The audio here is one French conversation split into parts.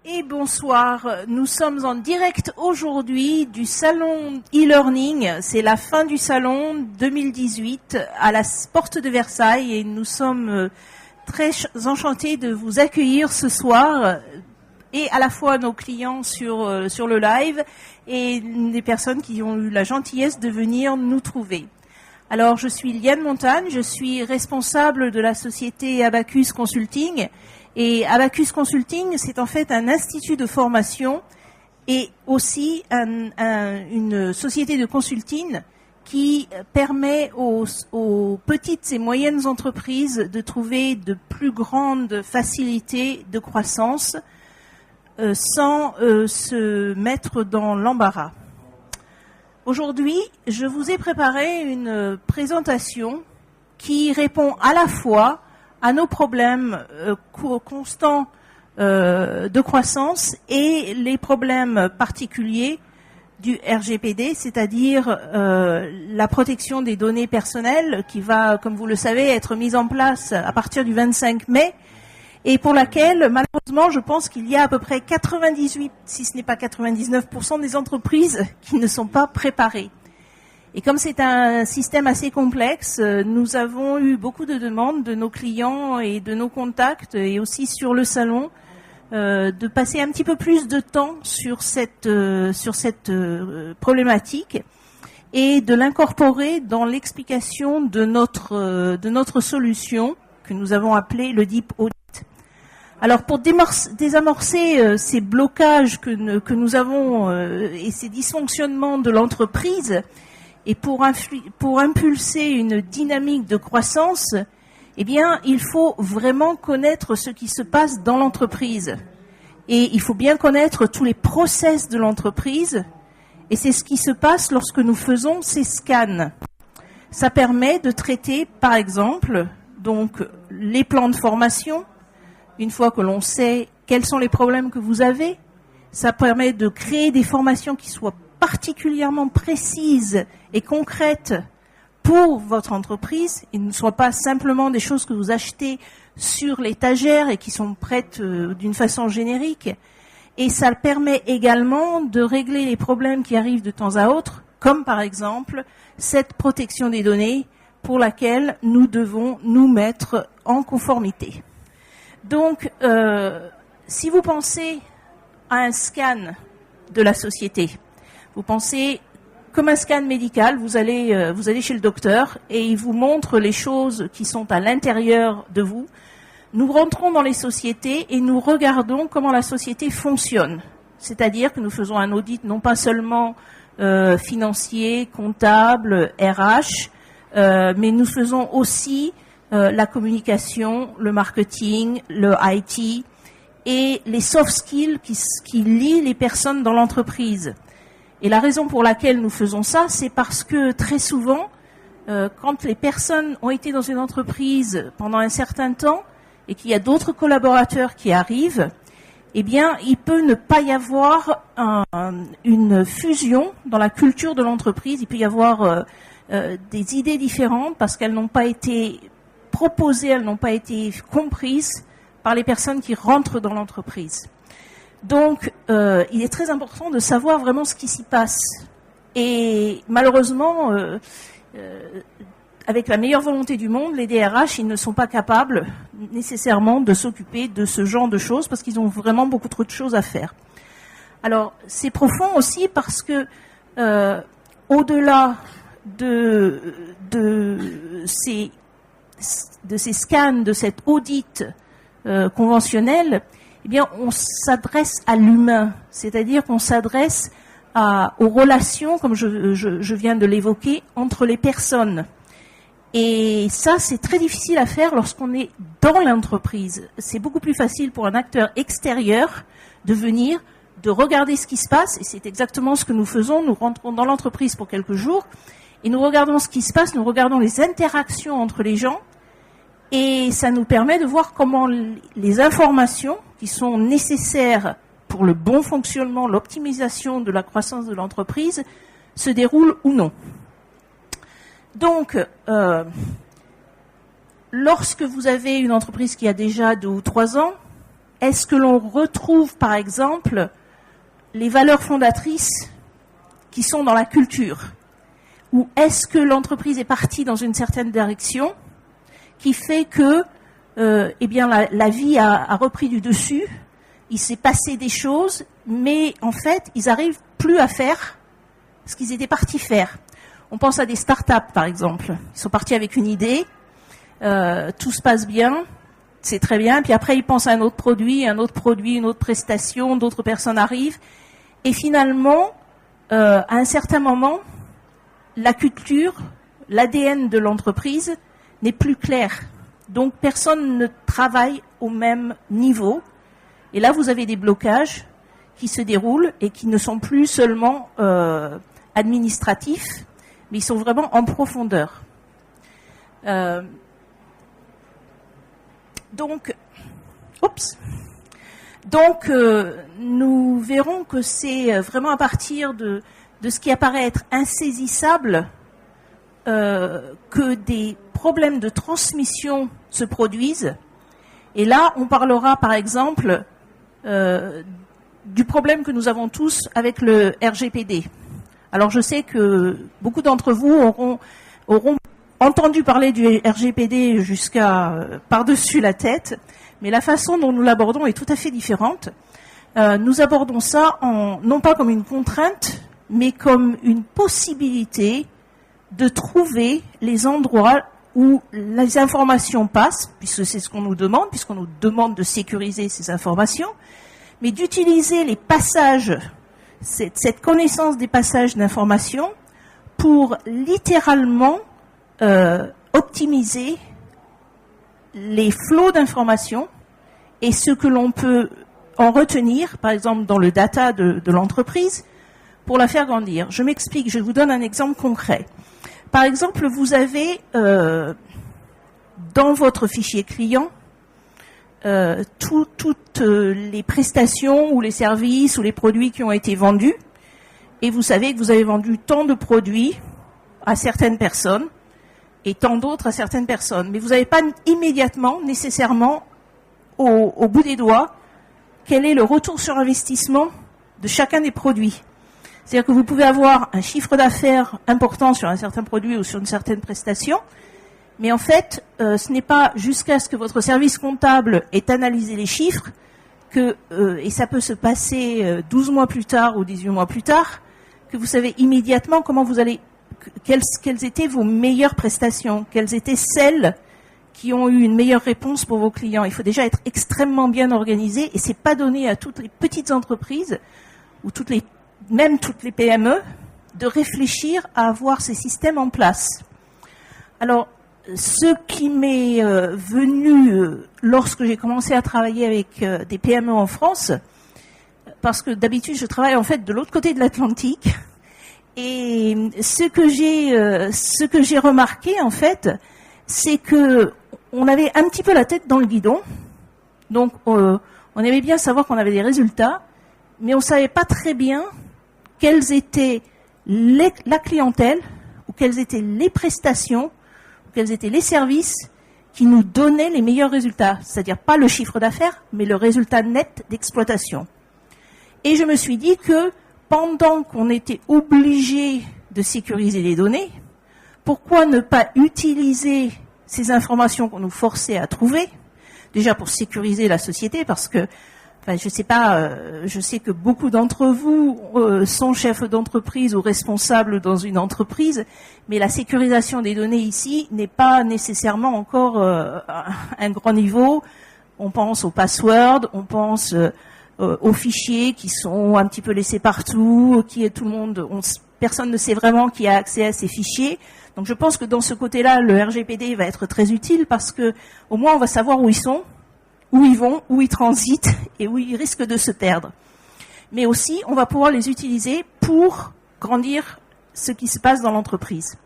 Et bonsoir, nous sommes en direct aujourd'hui du salon e-learning, c'est la fin du salon 2018 à la porte de Versailles et nous sommes très enchantés de vous accueillir ce soir et à la fois nos clients sur le live et des personnes qui ont eu la gentillesse de venir nous trouver. Alors je suis Liane Montagne, je suis responsable de la société Abacus Consulting. Et Abacus Consulting, c'est en fait un institut de formation et aussi une société de consulting qui permet aux petites et moyennes entreprises de trouver de plus grandes facilités de croissance sans se mettre dans l'embarras. Aujourd'hui, je vous ai préparé une présentation qui répond à la fois à nos problèmes constants de croissance et les problèmes particuliers du RGPD, c'est-à-dire la protection des données personnelles qui va, comme vous le savez, être mise en place à partir du 25 mai et pour laquelle, malheureusement, je pense qu'il y a à peu près 98, si ce n'est pas 99% des entreprises qui ne sont pas préparées. Et comme c'est un système assez complexe, nous avons eu beaucoup de demandes de nos clients et de nos contacts et aussi sur le salon de passer un petit peu plus de temps sur cette problématique et de l'incorporer dans l'explication de notre solution que nous avons appelée le Deep Audit. Alors pour désamorcer ces blocages que nous avons et ces dysfonctionnements de l'entreprise, et pour impulser une dynamique de croissance, eh bien, il faut vraiment connaître ce qui se passe dans l'entreprise. Et il faut bien connaître tous les process de l'entreprise. Et c'est ce qui se passe lorsque nous faisons ces scans. Ça permet de traiter, par exemple, donc, les plans de formation. Une fois que l'on sait quels sont les problèmes que vous avez, ça permet de créer des formations qui soient particulièrement précises et concrètes pour votre entreprise et ne soient pas simplement des choses que vous achetez sur l'étagère et qui sont prêtes d'une façon générique. Et ça permet également de régler les problèmes qui arrivent de temps à autre, comme par exemple cette protection des données pour laquelle nous devons nous mettre en conformité. Donc, si vous pensez à un scan de la société, vous pensez comme un scan médical, vous allez chez le docteur et il vous montre les choses qui sont à l'intérieur de vous. Nous rentrons dans les sociétés et nous regardons comment la société fonctionne. C'est-à-dire que nous faisons un audit non pas seulement financier, comptable, RH, mais nous faisons aussi la communication, le marketing, le IT et les soft skills qui lient les personnes dans l'entreprise. Et la raison pour laquelle nous faisons ça, c'est parce que très souvent, quand les personnes ont été dans une entreprise pendant un certain temps et qu'il y a d'autres collaborateurs qui arrivent, eh bien, il peut ne pas y avoir une fusion dans la culture de l'entreprise. Il peut y avoir des idées différentes parce qu'elles n'ont pas été proposées, elles n'ont pas été comprises par les personnes qui rentrent dans l'entreprise. Donc, il est très important de savoir vraiment ce qui s'y passe. Et malheureusement, avec la meilleure volonté du monde, les DRH, ils ne sont pas capables nécessairement de s'occuper de ce genre de choses parce qu'ils ont vraiment beaucoup trop de choses à faire. Alors, c'est profond aussi parce que, au-delà de ces scans, de cet audit conventionnel, eh bien, on s'adresse à l'humain, c'est-à-dire qu'on s'adresse aux relations, comme je viens de l'évoquer, entre les personnes. Et ça, c'est très difficile à faire lorsqu'on est dans l'entreprise. C'est beaucoup plus facile pour un acteur extérieur de venir, de regarder ce qui se passe, et c'est exactement ce que nous faisons. Nous rentrons dans l'entreprise pour quelques jours, et nous regardons ce qui se passe, nous regardons les interactions entre les gens, et ça nous permet de voir comment les informations qui sont nécessaires pour le bon fonctionnement, l'optimisation de la croissance de l'entreprise se déroulent ou non. Donc, lorsque vous avez une entreprise qui a déjà 2 ou 3 ans, est-ce que l'on retrouve, par exemple, les valeurs fondatrices qui sont dans la culture? Ou est-ce que l'entreprise est partie dans une certaine direction qui fait que la vie a repris du dessus, il s'est passé des choses, mais en fait, ils n'arrivent plus à faire ce qu'ils étaient partis faire. On pense à des startups, par exemple. Ils sont partis avec une idée, tout se passe bien, c'est très bien, puis après, ils pensent à un autre produit, une autre prestation, d'autres personnes arrivent, et finalement, à un certain moment, la culture, l'ADN de l'entreprise n'est plus clair. Donc, personne ne travaille au même niveau. Et là, vous avez des blocages qui se déroulent et qui ne sont plus seulement administratifs, mais ils sont vraiment en profondeur. Donc, nous verrons que c'est vraiment à partir de ce qui apparaît être insaisissable que des problèmes de transmission se produisent. Et là, on parlera par exemple du problème que nous avons tous avec le RGPD. Alors je sais que beaucoup d'entre vous auront entendu parler du RGPD jusqu'à par-dessus la tête, mais la façon dont nous l'abordons est tout à fait différente. Nous abordons ça non pas comme une contrainte, mais comme une possibilité de trouver les endroits où les informations passent, puisque c'est ce qu'on nous demande, puisqu'on nous demande de sécuriser ces informations, mais d'utiliser les passages, cette connaissance des passages d'informations pour littéralement optimiser les flots d'informations et ce que l'on peut en retenir, par exemple dans le data de l'entreprise, pour la faire grandir. Je m'explique, je vous donne un exemple concret. Par exemple, vous avez dans votre fichier client toutes les prestations ou les services ou les produits qui ont été vendus, et vous savez que vous avez vendu tant de produits à certaines personnes et tant d'autres à certaines personnes. Mais vous n'avez pas immédiatement, nécessairement, au bout des doigts, quel est le retour sur investissement de chacun des produits. C'est-à-dire que vous pouvez avoir un chiffre d'affaires important sur un certain produit ou sur une certaine prestation, mais en fait, ce n'est pas jusqu'à ce que votre service comptable ait analysé les chiffres, et ça peut se passer 12 mois plus tard ou 18 mois plus tard, que vous savez immédiatement quelles étaient vos meilleures prestations, quelles étaient celles qui ont eu une meilleure réponse pour vos clients. Il faut déjà être extrêmement bien organisé, et c'est pas donné à toutes les petites entreprises ou même toutes les PME de réfléchir à avoir ces systèmes en place. Alors, ce qui m'est venu lorsque j'ai commencé à travailler avec des PME en France, parce que d'habitude je travaille en fait de l'autre côté de l'Atlantique, et ce que j'ai remarqué en fait, c'est que on avait un petit peu la tête dans le guidon, donc on aimait bien savoir qu'on avait des résultats, mais on savait pas très bien quelles étaient la clientèle, ou quelles étaient les prestations, ou quels étaient les services qui nous donnaient les meilleurs résultats. C'est-à-dire pas le chiffre d'affaires, mais le résultat net d'exploitation. Et je me suis dit que pendant qu'on était obligé de sécuriser les données, pourquoi ne pas utiliser ces informations qu'on nous forçait à trouver, déjà pour sécuriser la société, parce que je sais que beaucoup d'entre vous sont chefs d'entreprise ou responsables dans une entreprise, mais la sécurisation des données ici n'est pas nécessairement encore un grand niveau. On pense aux passwords, on pense aux fichiers qui sont un petit peu laissés partout, personne ne sait vraiment qui a accès à ces fichiers. Donc je pense que dans ce côté-là, le RGPD va être très utile parce que au moins on va savoir où ils sont, où ils vont, où ils transitent et où ils risquent de se perdre. Mais aussi, on va pouvoir les utiliser pour grandir ce qui se passe dans l'entreprise.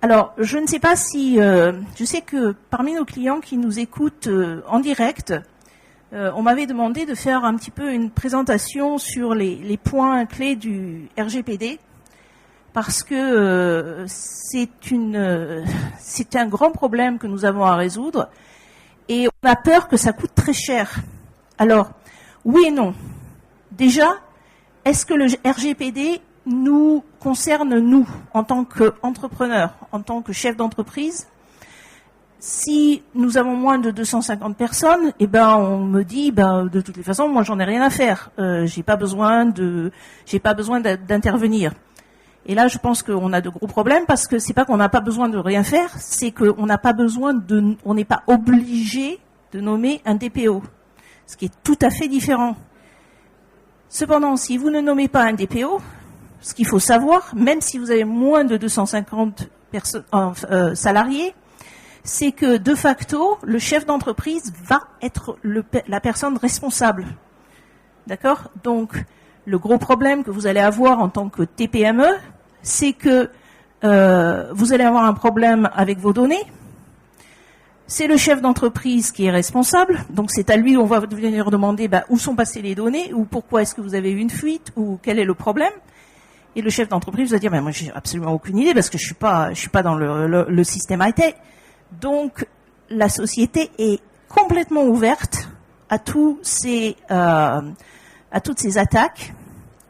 Alors, je ne sais pas si... je sais que parmi nos clients qui nous écoutent en direct, on m'avait demandé de faire un petit peu une présentation sur les points clés du RGPD, parce que c'est un grand problème que nous avons à résoudre. Et on a peur que ça coûte très cher Alors, oui et non. Déjà, est-ce que le RGPD nous concerne, nous, en tant qu'entrepreneurs, en tant que chef d'entreprise? Si nous avons moins de 250 personnes, eh ben, on me dit, de toutes les façons, moi, j'en ai rien à faire. J'ai pas besoin d'intervenir. Et là, je pense qu'on a de gros problèmes parce que c'est pas qu'on n'a pas besoin de rien faire, c'est qu'on n'a pas on n'est pas obligé de nommer un DPO. Ce qui est tout à fait différent. Cependant, si vous ne nommez pas un DPO, ce qu'il faut savoir, même si vous avez moins de 250 salariés, c'est que de facto, le chef d'entreprise va être la personne responsable. D'accord? Donc, le gros problème que vous allez avoir en tant que TPME, c'est que vous allez avoir un problème avec vos données. C'est le chef d'entreprise qui est responsable, donc c'est à lui on va venir demander où sont passées les données, ou pourquoi est-ce que vous avez eu une fuite, ou quel est le problème. Et le chef d'entreprise va dire moi j'ai absolument aucune idée parce que je suis pas dans le système high-tech. Donc la société est complètement ouverte à toutes ces attaques,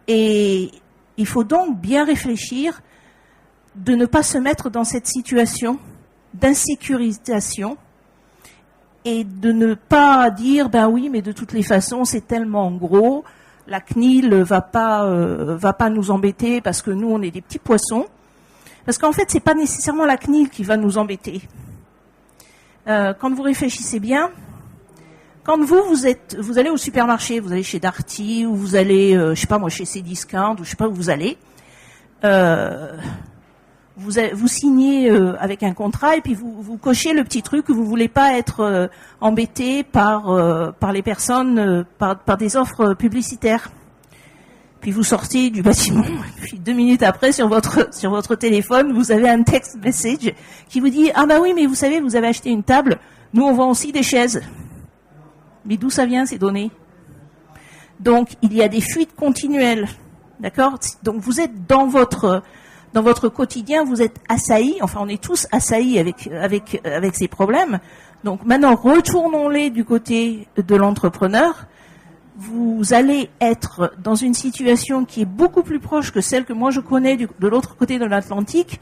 et il faut donc bien réfléchir de ne pas se mettre dans cette situation d'insécurisation et de ne pas dire oui mais de toutes les façons c'est tellement gros, la CNIL va pas nous embêter parce que nous on est des petits poissons, parce qu'en fait c'est pas nécessairement la CNIL qui va nous embêter. Quand vous réfléchissez bien, quand vous allez au supermarché, vous allez chez Darty ou vous allez je sais pas moi chez Cdiscount ou je sais pas où vous allez, vous signez avec un contrat et puis vous cochez le petit truc que vous voulez pas être embêté par les personnes par des offres publicitaires. Puis vous sortez du bâtiment, puis 2 minutes après sur votre téléphone, vous avez un text message qui vous dit oui mais vous savez vous avez acheté une table, nous on vend aussi des chaises. Mais d'où ça vient ces données? Donc il y a des fuites continuelles, d'accord? Donc vous êtes dans votre quotidien, vous êtes assaillis, enfin on est tous assaillis avec ces problèmes. Donc maintenant, retournons-les du côté de l'entrepreneur. Vous allez être dans une situation qui est beaucoup plus proche que celle que moi je connais de l'autre côté de l'Atlantique,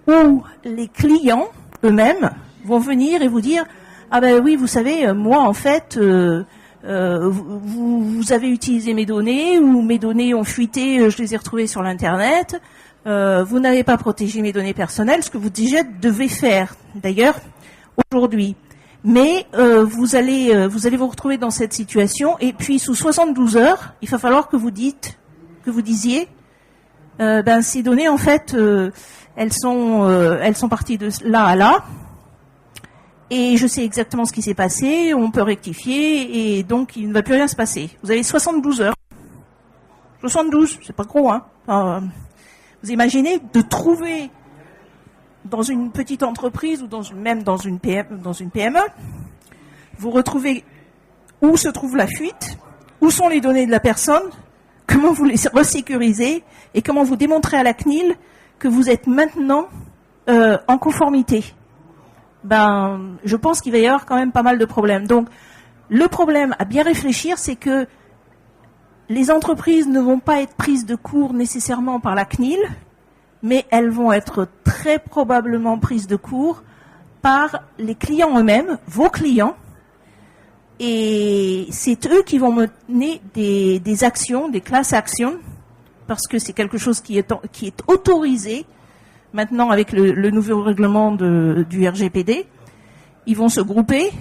où les clients eux-mêmes vont venir et vous dire oui, vous savez, moi en fait, vous avez utilisé mes données, ou mes données ont fuité, je les ai retrouvées sur l'internet. Vous n'avez pas protégé mes données personnelles, ce que vous déjà devez faire, d'ailleurs, aujourd'hui. Mais vous allez vous retrouver dans cette situation, et puis sous 72 heures, il va falloir que vous disiez, ces données, en fait, elles sont parties de là à là, et je sais exactement ce qui s'est passé, on peut rectifier, et donc il ne va plus rien se passer. Vous avez 72 heures. 72, c'est pas gros, hein. Vous imaginez de trouver dans une petite entreprise ou même dans une PME, vous retrouvez où se trouve la fuite, où sont les données de la personne, comment vous les resécurisez et comment vous démontrez à la CNIL que vous êtes maintenant en conformité. Je pense qu'il va y avoir quand même pas mal de problèmes. Donc, le problème à bien réfléchir, c'est que les entreprises ne vont pas être prises de court nécessairement par la CNIL, mais elles vont être très probablement prises de court par les clients eux-mêmes, vos clients, et c'est eux qui vont mener des actions, des class actions, parce que c'est quelque chose qui est autorisé maintenant avec le nouveau règlement du RGPD. Ils vont se grouper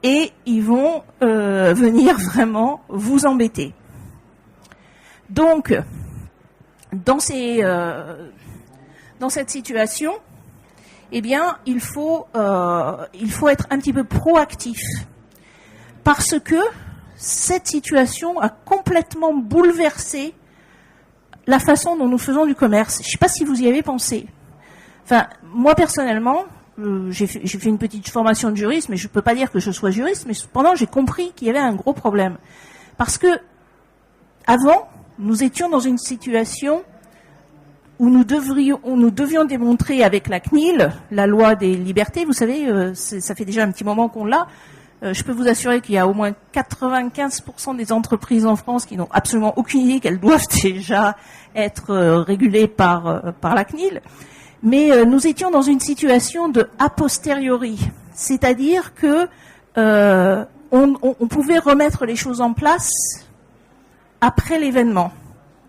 et ils vont venir vraiment vous embêter. Donc, dans cette situation, eh bien, il faut être un petit peu proactif, parce que cette situation a complètement bouleversé la façon dont nous faisons du commerce. Je ne sais pas si vous y avez pensé. Enfin, moi personnellement, j'ai fait une petite formation de juriste, mais je ne peux pas dire que je sois juriste, mais cependant j'ai compris qu'il y avait un gros problème, parce que avant, nous étions dans une situation où nous devions démontrer avec la CNIL, la loi des libertés, vous savez, ça fait déjà un petit moment qu'on l'a, Je peux vous assurer qu'il y a au moins 95% des entreprises en France qui n'ont absolument aucune idée qu'elles doivent déjà être régulées par la CNIL. Mais nous étions dans une situation de a posteriori, c'est-à-dire que on pouvait remettre les choses en place après l'événement.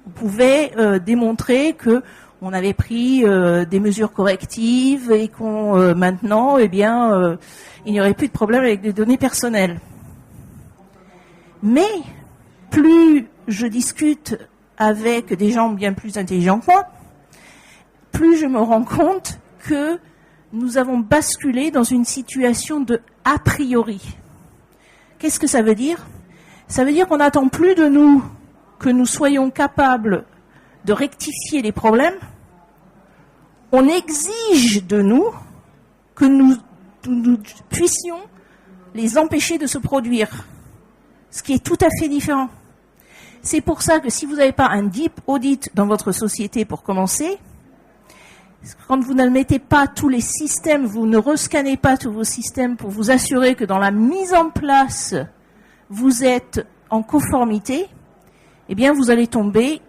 On pouvait démontrer que on avait pris des mesures correctives et qu'on maintenant, il n'y aurait plus de problème avec les données personnelles. Mais plus je discute avec des gens bien plus intelligents que moi, plus je me rends compte que nous avons basculé dans une situation de a priori. Qu'est-ce que ça veut dire ? Ça veut dire qu'on n'attend plus de nous que nous soyons capables de rectifier les problèmes. On exige de nous que nous puissions les empêcher de se produire, ce qui est tout à fait différent. C'est pour ça que si vous n'avez pas un deep audit dans votre société pour commencer, quand vous ne mettez pas tous les systèmes, vous ne rescannez pas tous vos systèmes pour vous assurer que dans la mise en place, vous êtes en conformité, eh bien vous allez tomber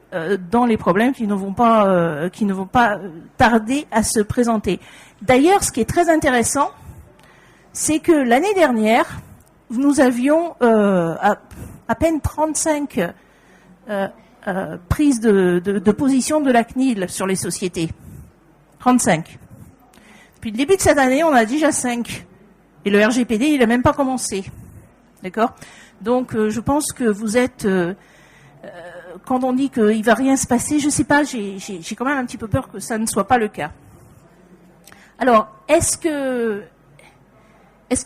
dans les problèmes qui ne vont pas tarder à se présenter. D'ailleurs, ce qui est très intéressant, c'est que l'année dernière, nous avions à peine 35 prises de position de la CNIL sur les sociétés. 35. Depuis le début de cette année, on a déjà 5. Et le RGPD, il n'a même pas commencé. D'accord ? Donc, je pense que vous êtes... quand on dit qu'il ne va rien se passer, je ne sais pas, j'ai quand même un petit peu peur que ça ne soit pas le cas. Alors, est-ce que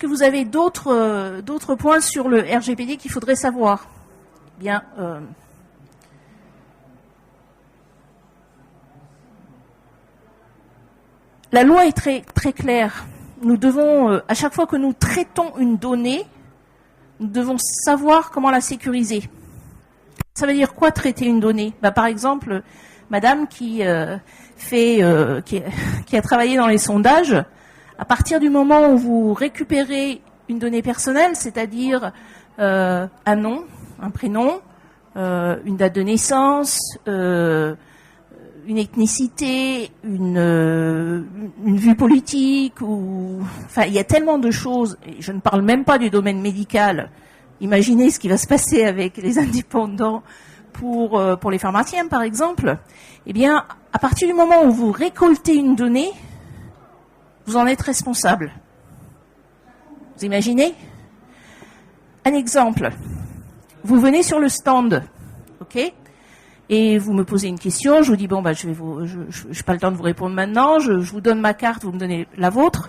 vous avez d'autres points sur le RGPD qu'il faudrait savoir ? Bien... La loi est très, très claire. Nous devons, à chaque fois que nous traitons une donnée, nous devons savoir comment la sécuriser. Ça veut dire quoi traiter une donnée ? Par exemple, madame qui a travaillé dans les sondages, à partir du moment où vous récupérez une donnée personnelle, c'est-à-dire un nom, un prénom, une date de naissance, une ethnicité, une vue politique, enfin, il y a tellement de choses, et je ne parle même pas du domaine médical. Imaginez ce qui va se passer avec les indépendants pour les pharmaciens, par exemple. Eh bien, à partir du moment où vous récoltez une donnée, vous en êtes responsable. Vous imaginez ? Un exemple. Vous venez sur le stand, ok ? Et vous me posez une question, je vous dis, bon, je n'ai pas le temps de vous répondre maintenant, je vous donne ma carte, vous me donnez la vôtre.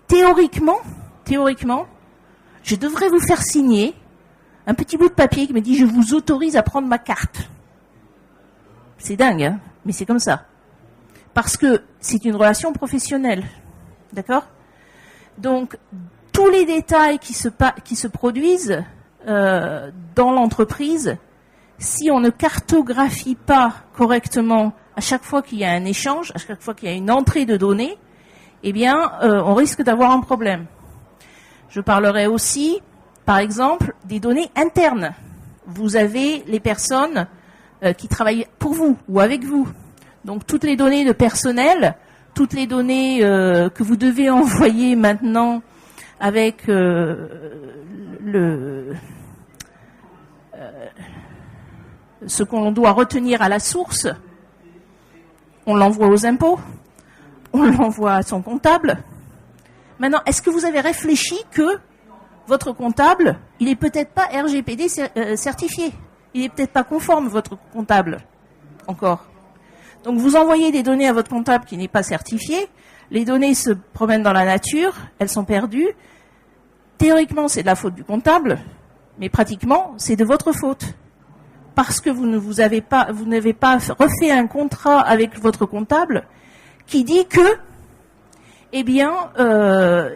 Théoriquement, je devrais vous faire signer un petit bout de papier qui me dit, je vous autorise à prendre ma carte. C'est dingue, hein, mais c'est comme ça. Parce que c'est une relation professionnelle, d'accord ? Donc, tous les détails qui se produisent dans l'entreprise, si on ne cartographie pas correctement à chaque fois qu'il y a un échange, à chaque fois qu'il y a une entrée de données, eh bien, on risque d'avoir un problème. Je parlerai aussi, par exemple, des données internes. Vous avez les personnes qui travaillent pour vous ou avec vous. Donc, toutes les données de personnel, toutes les données que vous devez envoyer maintenant avec ce qu'on doit retenir à la source, on l'envoie aux impôts, on l'envoie à son comptable. Maintenant, est-ce que vous avez réfléchi que votre comptable, il est peut-être pas RGPD certifié, il est peut-être pas conforme, votre comptable, encore. Donc vous envoyez des données à votre comptable qui n'est pas certifié, les données se promènent dans la nature, elles sont perdues. Théoriquement, c'est de la faute du comptable, mais pratiquement, c'est de votre faute. Parce que vous n'avez pas refait un contrat avec votre comptable qui dit que, eh bien,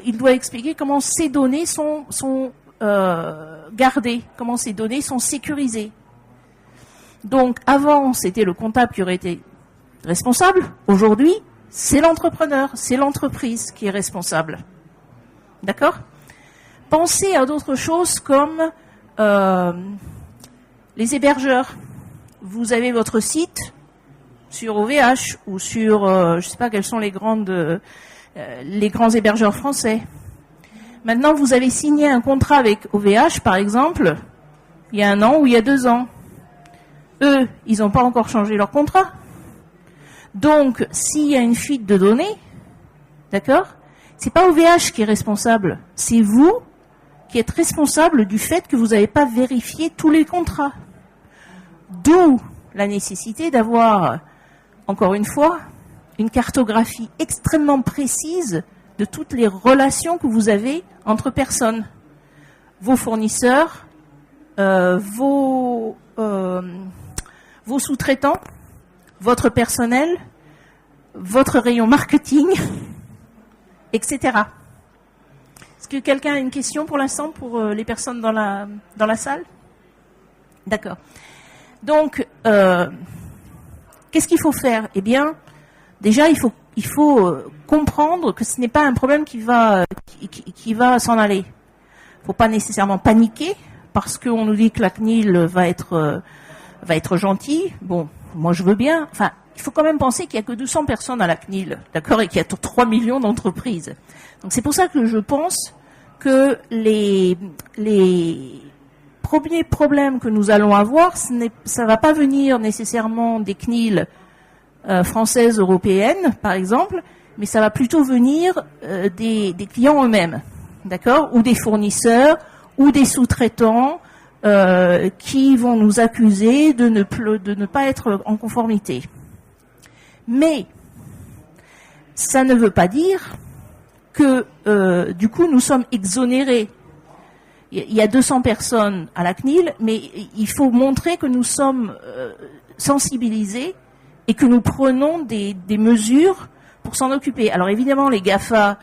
il doit expliquer comment ces données sont gardées, comment ces données sont sécurisées. Donc, avant, c'était le comptable qui aurait été responsable. Aujourd'hui, c'est l'entrepreneur, c'est l'entreprise qui est responsable. D'accord ? Pensez à d'autres choses comme les hébergeurs. Vous avez votre site sur OVH ou sur, je ne sais pas quels sont les grands hébergeurs français. Maintenant, vous avez signé un contrat avec OVH, par exemple, il y a 1 an ou il y a 2 ans. Eux, ils n'ont pas encore changé leur contrat. Donc, s'il y a une fuite de données, d'accord, c'est pas OVH qui est responsable, c'est vous qui êtes responsable du fait que vous n'avez pas vérifié tous les contrats. D'où la nécessité d'avoir, encore une fois, une cartographie extrêmement précise de toutes les relations que vous avez entre personnes. Vos fournisseurs, vos sous-traitants, votre personnel, votre rayon marketing, etc. Est-ce que quelqu'un a une question pour l'instant pour les personnes dans la salle? D'accord. Donc, qu'est-ce qu'il faut faire? Eh bien, déjà, il faut comprendre que ce n'est pas un problème qui va s'en aller. Il ne faut pas nécessairement paniquer parce qu'on nous dit que la CNIL va être gentille. Bon, moi je veux bien. Enfin, il faut quand même penser qu'il n'y a que 200 personnes à la CNIL, d'accord, et qu'il y a 3 millions d'entreprises. Donc c'est pour ça que je pense que les premiers problèmes que nous allons avoir, ça va pas venir nécessairement des CNIL françaises, européennes, par exemple, mais ça va plutôt venir des clients eux-mêmes, d'accord, ou des fournisseurs, ou des sous-traitants qui vont nous accuser de ne pas être en conformité. Mais ça ne veut pas dire que du coup nous sommes exonérés. Il y a 200 personnes à la CNIL, mais il faut montrer que nous sommes sensibilisés et que nous prenons des mesures pour s'en occuper. Alors évidemment, les GAFA,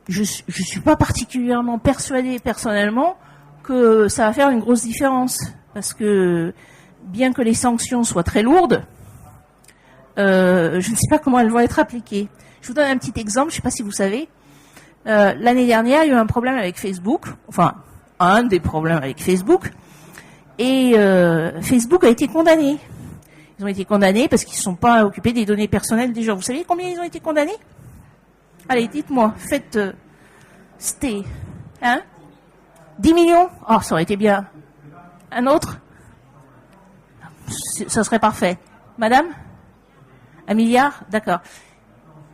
je suis pas particulièrement persuadée personnellement que ça va faire une grosse différence, parce que bien que les sanctions soient très lourdes, je ne sais pas comment elles vont être appliquées. Je vous donne un petit exemple, je ne sais pas si vous savez. L'année dernière, il y a eu un problème avec Facebook, enfin, un des problèmes avec Facebook, et Facebook a été condamné. Ils ont été condamnés parce qu'ils ne se sont pas occupés des données personnelles des gens. Vous savez combien ils ont été condamnés? Allez, dites-moi, faites... c'était... 10 millions? Oh, ça aurait été bien. Un autre? Ça serait parfait. Madame? 1 milliard? D'accord.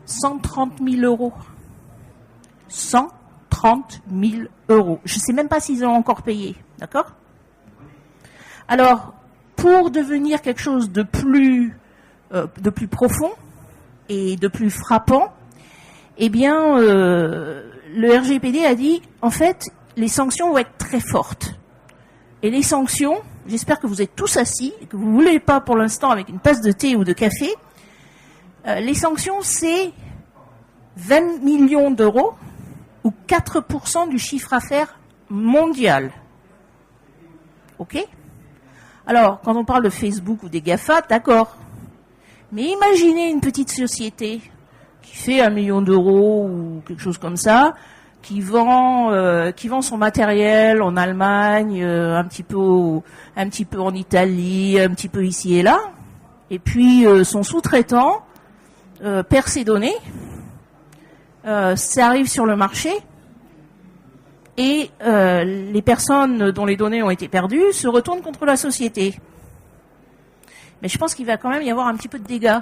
130 000 euros. 130 000 euros. Je ne sais même pas s'ils ont encore payé. D'accord? Alors, pour devenir quelque chose de plus profond et de plus frappant, eh bien, le RGPD a dit, en fait, les sanctions vont être très fortes. Et les sanctions, j'espère que vous êtes tous assis, et que vous ne voulez pas pour l'instant avec une tasse de thé ou de café, les sanctions, c'est 20 millions d'euros ou 4% du chiffre d'affaires mondial. OK? Alors, quand on parle de Facebook ou des GAFA, d'accord. Mais imaginez une petite société qui fait 1 million d'euros ou quelque chose comme ça, qui vend son matériel en Allemagne, un petit peu en Italie, un petit peu ici et là, et puis son sous-traitant perd ses données, ça arrive sur le marché, et les personnes dont les données ont été perdues se retournent contre la société. Mais je pense qu'il va quand même y avoir un petit peu de dégâts.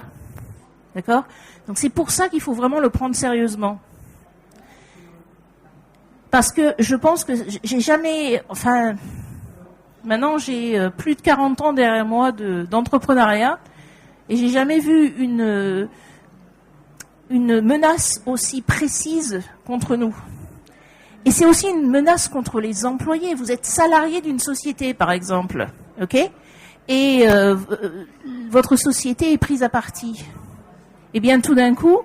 D'accord? Donc c'est pour ça qu'il faut vraiment le prendre sérieusement. Parce que je pense que j'ai jamais... Enfin, maintenant j'ai plus de 40 ans derrière moi d'entrepreneuriat, et j'ai jamais vu une menace aussi précise contre nous. Et c'est aussi une menace contre les employés. Vous êtes salarié d'une société, par exemple, ok? Et votre société est prise à partie. Et bien, tout d'un coup,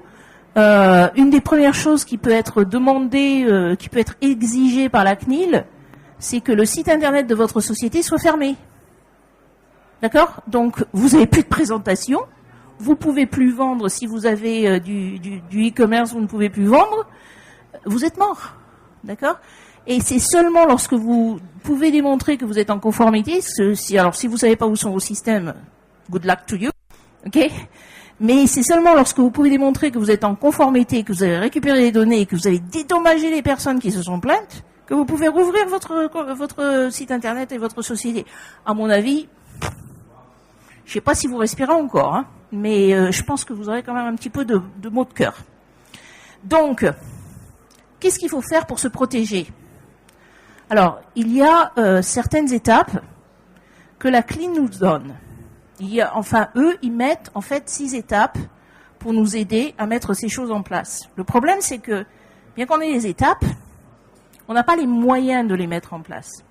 une des premières choses qui peut être demandée, qui peut être exigée par la CNIL, c'est que le site internet de votre société soit fermé. D'accord? Donc, vous n'avez plus de présentation, vous pouvez plus vendre. Si vous avez du e-commerce, vous ne pouvez plus vendre. Vous êtes mort. D'accord? Et c'est seulement lorsque vous pouvez démontrer que vous êtes en conformité, alors si vous savez pas où sont vos systèmes, good luck to you, ok? Mais c'est seulement lorsque vous pouvez démontrer que vous êtes en conformité, que vous avez récupéré les données, que vous avez dédommagé les personnes qui se sont plaintes, que vous pouvez rouvrir votre site internet et votre société. À mon avis, je sais pas si vous respirez encore, hein, mais je pense que vous aurez quand même un petit peu de maux de cœur. Donc, qu'est-ce qu'il faut faire pour se protéger? Alors, il y a certaines étapes que la CLIN nous donne. Eux, ils mettent en fait 6 étapes pour nous aider à mettre ces choses en place. Le problème, c'est que, bien qu'on ait les étapes, on n'a pas les moyens de les mettre en place.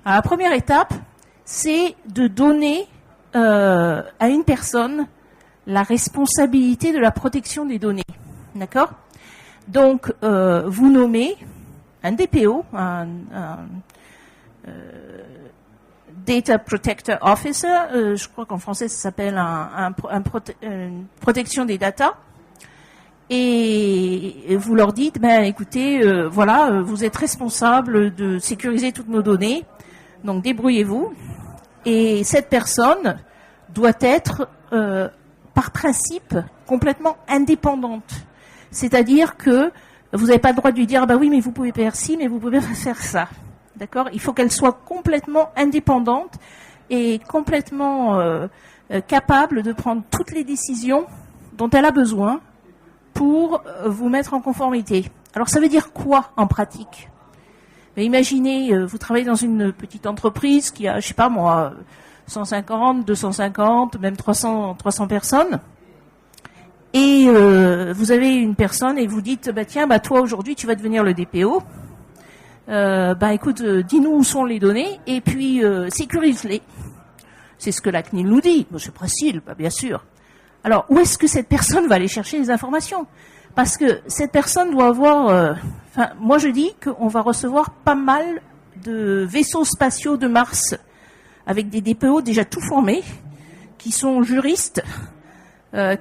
Alors, la première étape, c'est de donner à une personne la responsabilité de la protection des données. D'accord? Donc, vous nommez un DPO, Data Protector Officer, je crois qu'en français ça s'appelle une protection des data, et vous leur dites, écoutez, vous êtes responsable de sécuriser toutes nos données, donc débrouillez-vous, et cette personne doit être, par principe, complètement indépendante. C'est-à-dire que vous n'avez pas le droit de lui dire, oui, mais vous pouvez faire ci, mais vous pouvez pas faire ça. D'accord? Il faut qu'elle soit complètement indépendante et complètement capable de prendre toutes les décisions dont elle a besoin pour vous mettre en conformité. Alors ça veut dire quoi en pratique? Imaginez, vous travaillez dans une petite entreprise qui a, 150, 250, même 300 personnes. Et vous avez une personne et vous dites, toi aujourd'hui tu vas devenir le DPO. Écoute, dis-nous où sont les données et puis sécurise-les. C'est ce que la CNIL nous dit. C'est facile, bien sûr. Alors, où est-ce que cette personne va aller chercher les informations? Parce que cette personne doit avoir... moi je dis qu'on va recevoir pas mal de vaisseaux spatiaux de Mars avec des DPO déjà tout formés, qui sont juristes,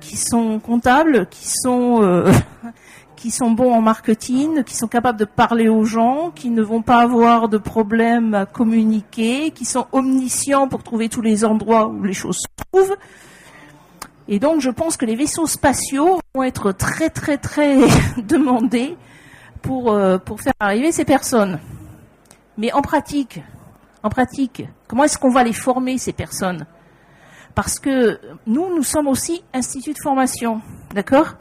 qui sont comptables, qui sont bons en marketing, qui sont capables de parler aux gens, qui ne vont pas avoir de problème à communiquer, qui sont omniscients pour trouver tous les endroits où les choses se trouvent. Et donc, je pense que les vaisseaux spatiaux vont être très, très, très demandés pour faire arriver ces personnes. Mais en pratique, comment est-ce qu'on va les former, ces personnes? Parce que nous sommes aussi institut de formation, d'accord?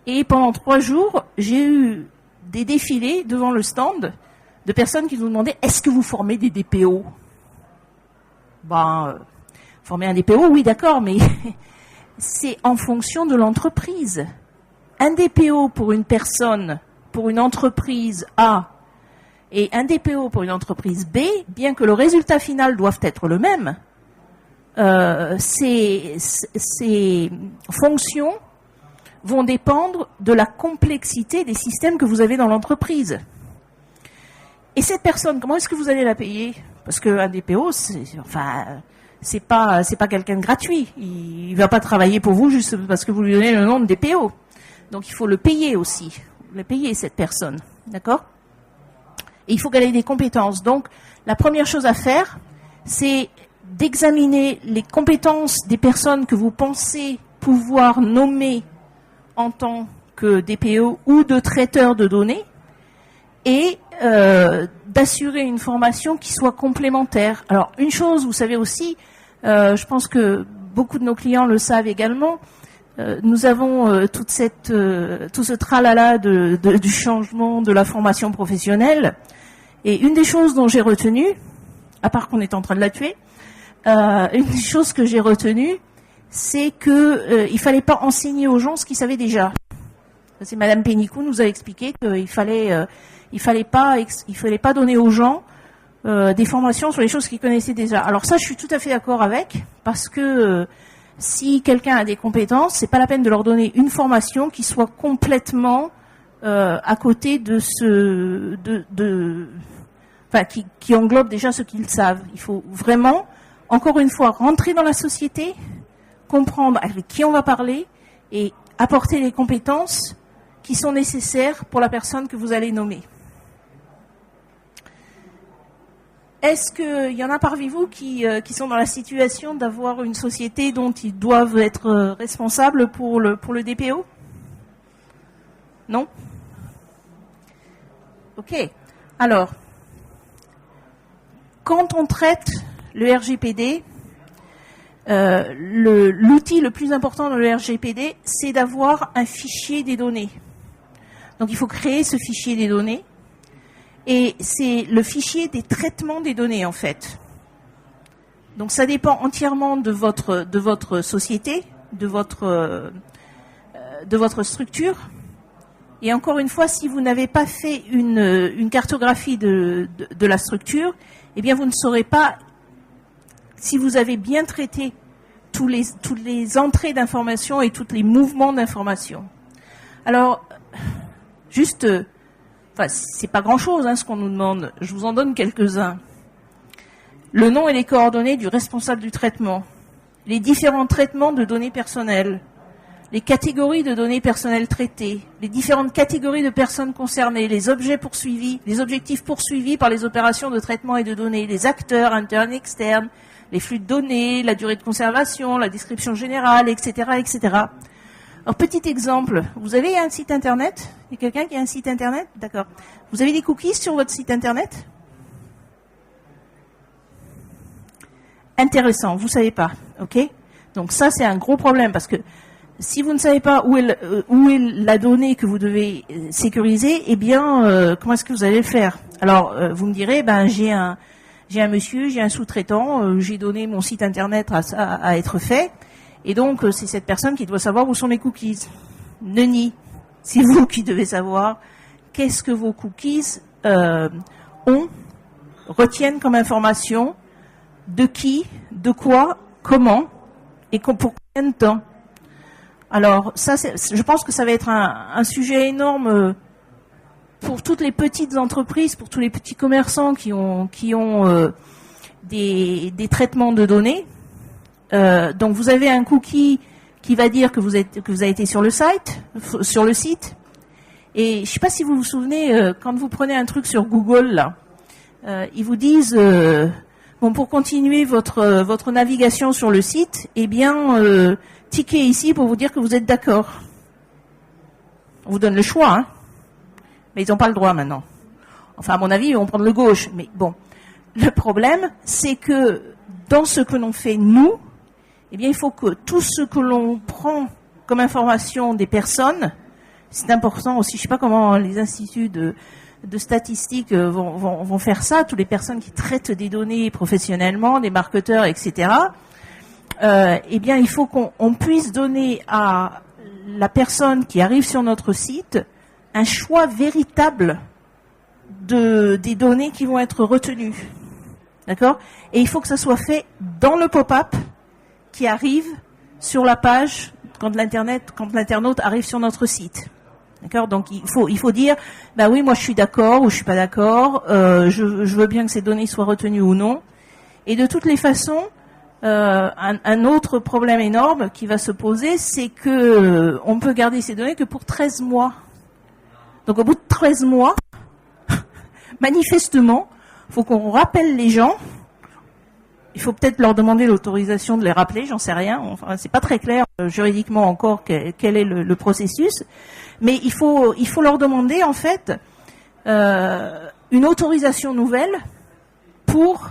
Et pendant 3 jours, j'ai eu des défilés devant le stand de personnes qui nous demandaient « Est-ce que vous formez des DPO ?» Former un DPO, oui, d'accord, mais c'est en fonction de l'entreprise. Un DPO pour une personne, pour une entreprise A, et un DPO pour une entreprise B, bien que le résultat final doive être le même, ces fonctions vont dépendre de la complexité des systèmes que vous avez dans l'entreprise. Et cette personne, comment est-ce que vous allez la payer? Parce qu'un DPO, c'est pas quelqu'un de gratuit. Il va pas travailler pour vous juste parce que vous lui donnez le nom de DPO. Donc il faut le payer aussi. Le payer, cette personne. D'accord? Et il faut qu'elle ait des compétences. Donc, la première chose à faire, c'est d'examiner les compétences des personnes que vous pensez pouvoir nommer en tant que DPO ou de traiteur de données et d'assurer une formation qui soit complémentaire. Alors, une chose, vous savez aussi, je pense que beaucoup de nos clients le savent également, nous avons tout ce tralala du changement de la formation professionnelle. Et une des choses dont j'ai retenu, à part qu'on est en train de la tuer, une des choses que j'ai retenues, c'est que il fallait pas enseigner aux gens ce qu'ils savaient déjà. C'est Madame Pénicou nous a expliqué qu'il fallait pas donner aux gens des formations sur les choses qu'ils connaissaient déjà. Alors ça, je suis tout à fait d'accord avec, parce que si quelqu'un a des compétences, c'est pas la peine de leur donner une formation qui soit complètement à côté de qui englobe déjà ce qu'ils savent. Il faut vraiment, encore une fois, rentrer dans la société, comprendre avec qui on va parler et apporter les compétences qui sont nécessaires pour la personne que vous allez nommer. est-ce qu'il y en a parmi vous qui sont dans la situation d'avoir une société dont ils doivent être responsables pour le DPO? Non? Ok. Alors, quand on traite le RGPD, l'outil le plus important dans le RGPD, c'est d'avoir un fichier des données. Donc il faut créer ce fichier des données. Et c'est le fichier des traitements des données, en fait. Donc ça dépend entièrement de votre société, de votre structure. Et encore une fois, si vous n'avez pas fait une cartographie de la structure, eh bien vous ne saurez pas si vous avez bien traité toutes les entrées d'informations et tous les mouvements d'informations. Alors, juste... Enfin, c'est pas grand-chose ce qu'on nous demande. Je vous en donne quelques-uns. Le nom et les coordonnées du responsable du traitement. Les différents traitements de données personnelles. Les catégories de données personnelles traitées. Les différentes catégories de personnes concernées. Les objectifs poursuivis par les opérations de traitement et de données. Les acteurs internes et externes. Les flux de données, la durée de conservation, la description générale, etc., etc. Alors, petit exemple, vous avez un site internet? Il y a quelqu'un qui a un site internet? D'accord. Vous avez des cookies sur votre site internet? Intéressant, vous ne savez pas, ok? Donc ça, c'est un gros problème parce que si vous ne savez pas où est la donnée que vous devez sécuriser, eh bien, comment est-ce que vous allez le faire? Alors, vous me direz, j'ai un monsieur, j'ai un sous-traitant, j'ai donné mon site internet à être fait. Et donc, c'est cette personne qui doit savoir où sont mes cookies. Nenni, c'est vous qui devez savoir qu'est-ce que vos cookies retiennent comme information, de qui, de quoi, comment, et pour combien de temps. Alors, ça, je pense que ça va être un sujet énorme pour toutes les petites entreprises, pour tous les petits commerçants qui ont des traitements de données. Donc vous avez un cookie qui va dire que vous avez été sur le site. Et je ne sais pas si vous vous souvenez, quand vous prenez un truc sur Google, là, ils vous disent pour continuer votre navigation sur le site, eh bien, tiquez ici pour vous dire que vous êtes d'accord. On vous donne le choix, mais ils n'ont pas le droit maintenant. Enfin, à mon avis, ils vont prendre le gauche. Mais bon, le problème, c'est que dans ce que l'on fait nous, eh bien, il faut que tout ce que l'on prend comme information des personnes, c'est important aussi, je ne sais pas comment les instituts de statistiques vont faire ça, toutes les personnes qui traitent des données professionnellement, des marketeurs, etc. Eh bien, il faut qu'on puisse donner à la personne qui arrive sur notre site un choix véritable des données qui vont être retenues. D'accord? Et il faut que ça soit fait dans le pop-up qui arrive sur la page quand l'internaute arrive sur notre site. D'accord? Donc il faut dire, oui, moi je suis d'accord ou je suis pas d'accord, je veux bien que ces données soient retenues ou non. Et de toutes les façons, un autre problème énorme qui va se poser, c'est que on peut garder ces données que pour 13 mois. Donc au bout de 13 mois, manifestement, il faut qu'on rappelle les gens. Il faut peut-être leur demander l'autorisation de les rappeler, j'en sais rien. Enfin, c'est pas très clair juridiquement encore quel est le processus. Mais il faut leur demander en fait une autorisation nouvelle pour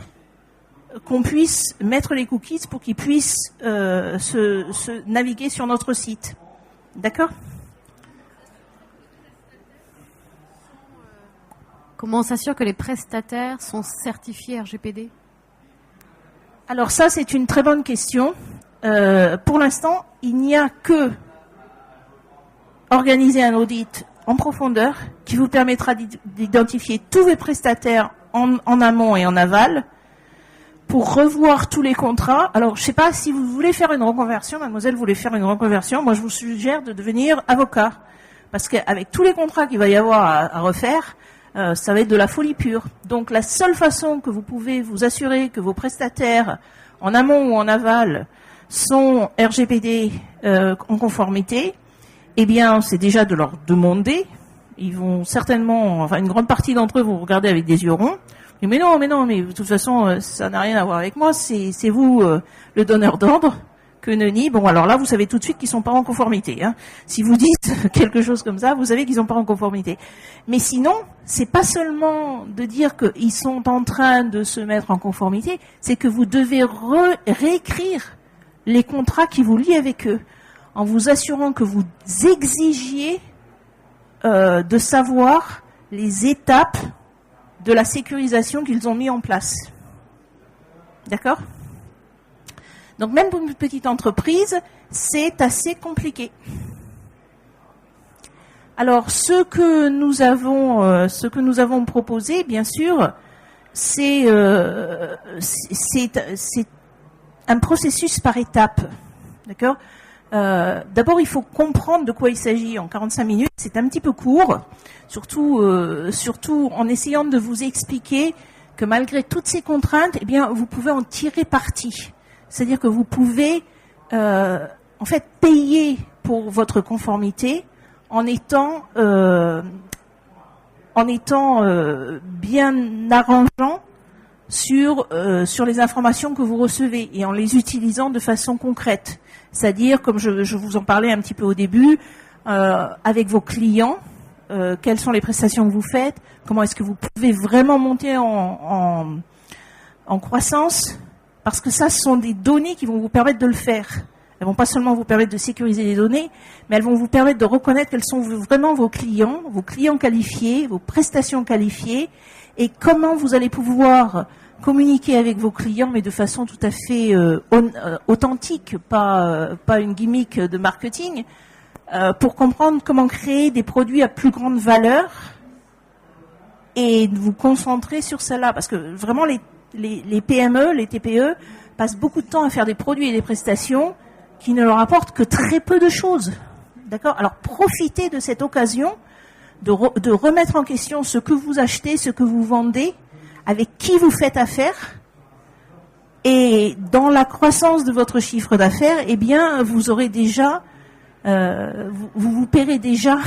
qu'on puisse mettre les cookies pour qu'ils puissent se naviguer sur notre site. D'accord ? Comment on s'assure que les prestataires sont certifiés RGPD ? Alors ça, c'est une très bonne question. Pour l'instant, il n'y a que organiser un audit en profondeur qui vous permettra d'identifier tous les prestataires en amont et en aval pour revoir tous les contrats. Alors, je ne sais pas si vous voulez faire une reconversion, mademoiselle voulait faire une reconversion. Moi, je vous suggère de devenir avocat. Parce qu'avec tous les contrats qu'il va y avoir à refaire, ça va être de la folie pure. Donc la seule façon que vous pouvez vous assurer que vos prestataires, en amont ou en aval, sont RGPD en conformité, eh bien c'est déjà de leur demander. Ils vont certainement, enfin une grande partie d'entre eux vont regarder avec des yeux ronds. Mais non, mais de toute façon, ça n'a rien à voir avec moi. C'est vous, le donneur d'ordre, que Nenni. Bon, alors là, vous savez tout de suite qu'ils sont pas en conformité. Hein. Si vous dites quelque chose comme ça, vous savez qu'ils sont pas en conformité. Mais sinon, c'est pas seulement de dire qu'ils sont en train de se mettre en conformité, c'est que vous devez réécrire les contrats qui vous lient avec eux, en vous assurant que vous exigiez de savoir les étapes de la sécurisation qu'ils ont mis en place. D'accord ? Donc même pour une petite entreprise, c'est assez compliqué. Alors ce que nous avons proposé, bien sûr, c'est un processus par étapes. D'accord ? D'abord, il faut comprendre de quoi il s'agit en 45 minutes. C'est un petit peu court, surtout en essayant de vous expliquer que malgré toutes ces contraintes, eh bien, vous pouvez en tirer parti. C'est-à-dire que vous pouvez, en fait, payer pour votre conformité en étant bien arrangeant sur les informations que vous recevez et en les utilisant de façon concrète. C'est-à-dire, comme je vous en parlais un petit peu au début, avec vos clients, quelles sont les prestations que vous faites, comment est-ce que vous pouvez vraiment monter en croissance, parce que ça, ce sont des données qui vont vous permettre de le faire. Elles vont pas seulement vous permettre de sécuriser les données, mais elles vont vous permettre de reconnaître quels sont vraiment vos clients qualifiés, vos prestations qualifiées, et comment vous allez pouvoir communiquer avec vos clients, mais de façon tout à fait authentique, pas une gimmick de marketing, pour comprendre comment créer des produits à plus grande valeur et vous concentrer sur cela. Parce que vraiment, les PME, les TPE, passent beaucoup de temps à faire des produits et des prestations qui ne leur apportent que très peu de choses. D'accord ? Alors, profitez de cette occasion de remettre en question ce que vous achetez, ce que vous vendez, avec qui vous faites affaire, et dans la croissance de votre chiffre d'affaires, eh bien, vous aurez déjà, vous paierez déjà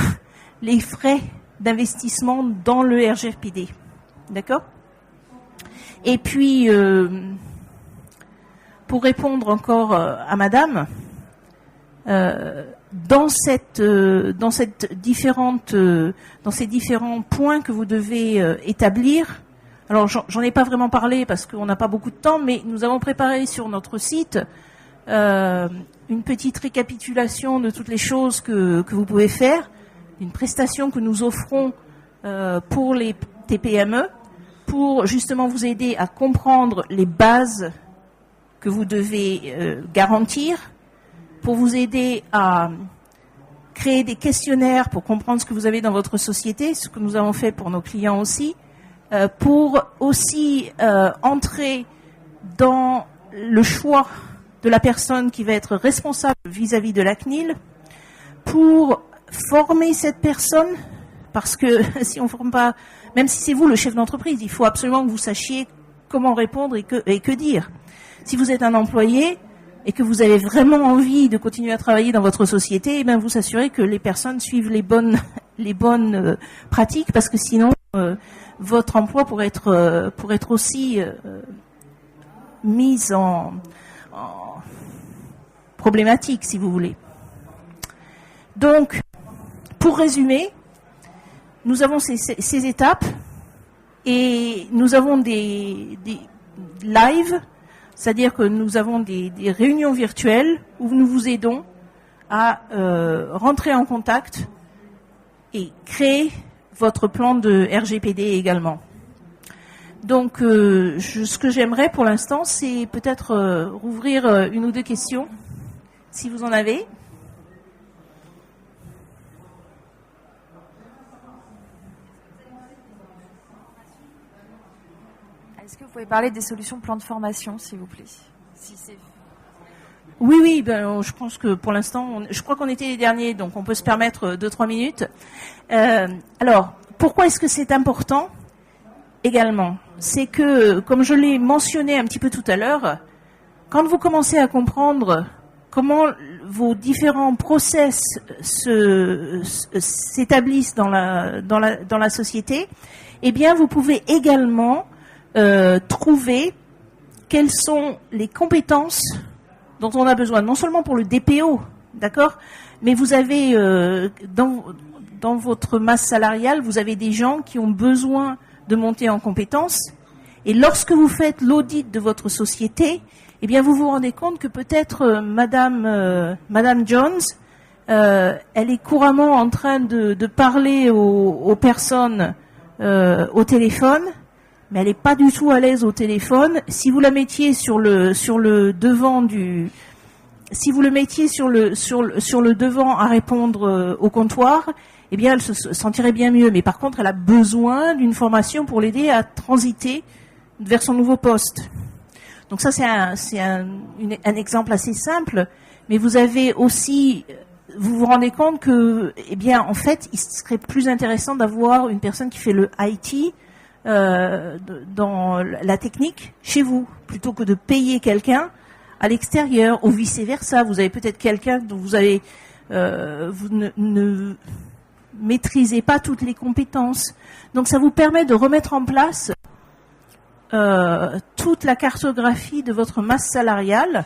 les frais d'investissement dans le RGPD. D'accord ? Et puis, pour répondre encore à Madame, dans ces différents points que vous devez établir. Alors, j'en ai pas vraiment parlé parce qu'on n'a pas beaucoup de temps, mais nous avons préparé sur notre site une petite récapitulation de toutes les choses que vous pouvez faire, une prestation que nous offrons pour les TPME, pour justement vous aider à comprendre les bases que vous devez garantir, pour vous aider à créer des questionnaires pour comprendre ce que vous avez dans votre société, ce que nous avons fait pour nos clients aussi, pour aussi entrer dans le choix de la personne qui va être responsable vis-à-vis de la CNIL, pour former cette personne, parce que si on ne forme pas, même si c'est vous le chef d'entreprise, il faut absolument que vous sachiez comment répondre et que dire. Si vous êtes un employé et que vous avez vraiment envie de continuer à travailler dans votre société, eh bien vous assurez que les personnes suivent les bonnes pratiques, parce que sinon votre emploi pourrait être aussi mis en problématique, si vous voulez. Donc, pour résumer, nous avons ces étapes et nous avons des lives, c'est-à-dire que nous avons des réunions virtuelles où nous vous aidons à rentrer en contact et créer votre plan de RGPD également. Donc, ce que j'aimerais pour l'instant, c'est peut-être rouvrir une ou deux questions, si vous en avez. Est-ce que vous pouvez parler des solutions plan de formation, s'il vous plaît ? Oui, ben, je pense que pour l'instant, je crois qu'on était les derniers, donc on peut se permettre 2-3 minutes. Alors, pourquoi est-ce que c'est important également ? C'est que, comme je l'ai mentionné un petit peu tout à l'heure, quand vous commencez à comprendre comment vos différents process s'établissent dans la société, eh bien, vous pouvez également trouver quelles sont les compétences dont on a besoin, non seulement pour le DPO, d'accord, mais vous avez dans votre masse salariale, vous avez des gens qui ont besoin de monter en compétences. Et lorsque vous faites l'audit de votre société, eh bien vous vous rendez compte que peut-être Madame Jones, elle est couramment en train de parler aux personnes au téléphone, mais elle n'est pas du tout à l'aise au téléphone. Si vous la mettiez sur le devant si vous le mettiez sur le devant à répondre au comptoir, eh bien elle se sentirait bien mieux. Mais par contre, elle a besoin d'une formation pour l'aider à transiter vers son nouveau poste. Donc ça, c'est un exemple assez simple, mais vous avez aussi, vous vous rendez compte que, eh bien, en fait, il serait plus intéressant d'avoir une personne qui fait le IT dans la technique chez vous, plutôt que de payer quelqu'un à l'extérieur, ou vice-versa. Vous avez peut-être quelqu'un dont vous ne maîtrisez pas toutes les compétences. Donc ça vous permet de remettre en place toute la cartographie de votre masse salariale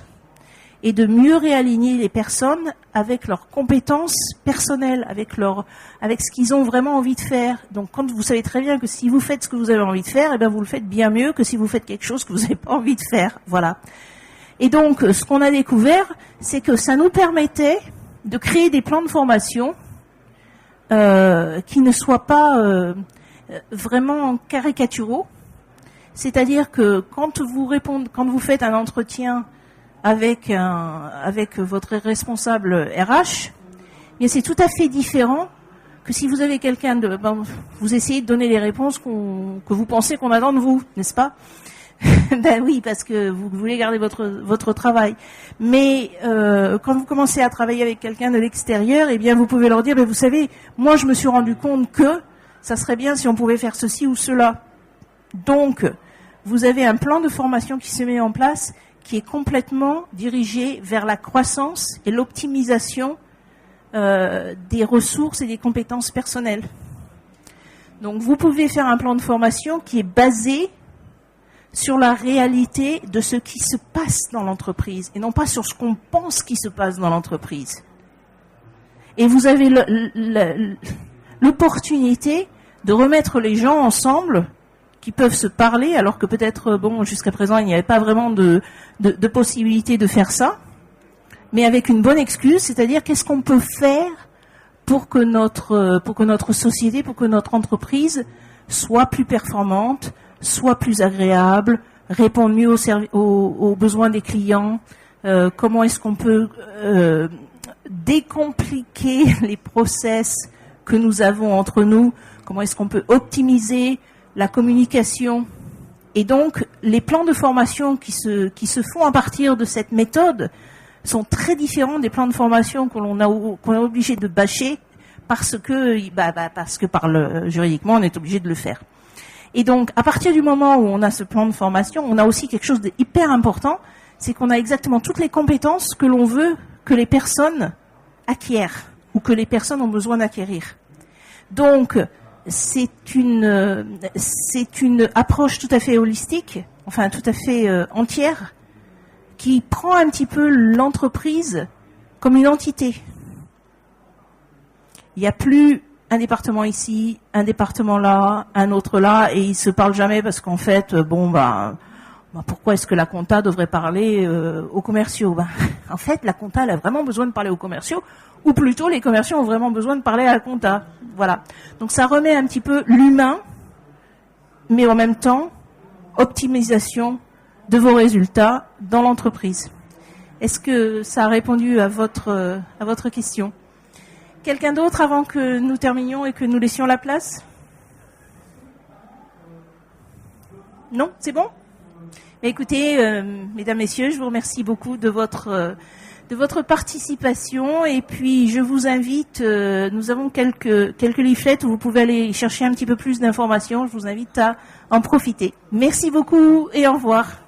et de mieux réaligner les personnes avec leurs compétences personnelles, avec ce qu'ils ont vraiment envie de faire. Donc quand vous savez très bien que si vous faites ce que vous avez envie de faire, eh bien vous le faites bien mieux que si vous faites quelque chose que vous n'avez pas envie de faire. Voilà. Et donc ce qu'on a découvert, c'est que ça nous permettait de créer des plans de formation qui ne soient pas vraiment caricaturaux. C'est-à-dire que quand vous faites un entretien avec votre responsable RH, bien c'est tout à fait différent que si vous avez quelqu'un vous essayez de donner les réponses que vous pensez qu'on attend de vous, n'est-ce pas? Ben oui, parce que vous voulez garder votre travail. Mais quand vous commencez à travailler avec quelqu'un de l'extérieur, eh bien vous pouvez leur dire, ben vous savez, moi je me suis rendu compte que ça serait bien si on pouvait faire ceci ou cela. Donc vous avez un plan de formation qui se met en place, qui est complètement dirigé vers la croissance et l'optimisation des ressources et des compétences personnelles. Donc vous pouvez faire un plan de formation qui est basé sur la réalité de ce qui se passe dans l'entreprise et non pas sur ce qu'on pense qui se passe dans l'entreprise. Et vous avez l'opportunité de remettre les gens ensemble qui peuvent se parler, alors que peut-être, jusqu'à présent, il n'y avait pas vraiment de possibilité de faire ça, mais avec une bonne excuse, c'est-à-dire qu'est-ce qu'on peut faire pour que notre société, pour que notre entreprise soit plus performante, soit plus agréable, réponde mieux aux besoins des clients, comment est-ce qu'on peut décompliquer les process que nous avons entre nous, comment est-ce qu'on peut optimiser la communication. Et donc, les plans de formation qui se font à partir de cette méthode sont très différents des plans de formation qu'on est obligé de bâcher parce que juridiquement, on est obligé de le faire. Et donc, à partir du moment où on a ce plan de formation, on a aussi quelque chose d'hyper important, c'est qu'on a exactement toutes les compétences que l'on veut que les personnes acquièrent ou que les personnes ont besoin d'acquérir. Donc, c'est une approche tout à fait holistique, enfin tout à fait entière, qui prend un petit peu l'entreprise comme une entité. Il n'y a plus un département ici, un département là, un autre là, et ils se parlent jamais parce qu'en fait, pourquoi est-ce que la compta devrait parler aux commerciaux? En fait, la compta, elle a vraiment besoin de parler aux commerciaux, ou plutôt les commerciaux ont vraiment besoin de parler à la compta. Voilà. Donc ça remet un petit peu l'humain, mais en même temps, optimisation de vos résultats dans l'entreprise. Est-ce que ça a répondu à votre question? Quelqu'un d'autre avant que nous terminions et que nous laissions la place? Non, c'est bon? Écoutez, mesdames, messieurs, je vous remercie beaucoup de votre participation et puis je vous invite, nous avons quelques leaflets où vous pouvez aller chercher un petit peu plus d'informations, je vous invite à en profiter. Merci beaucoup et au revoir.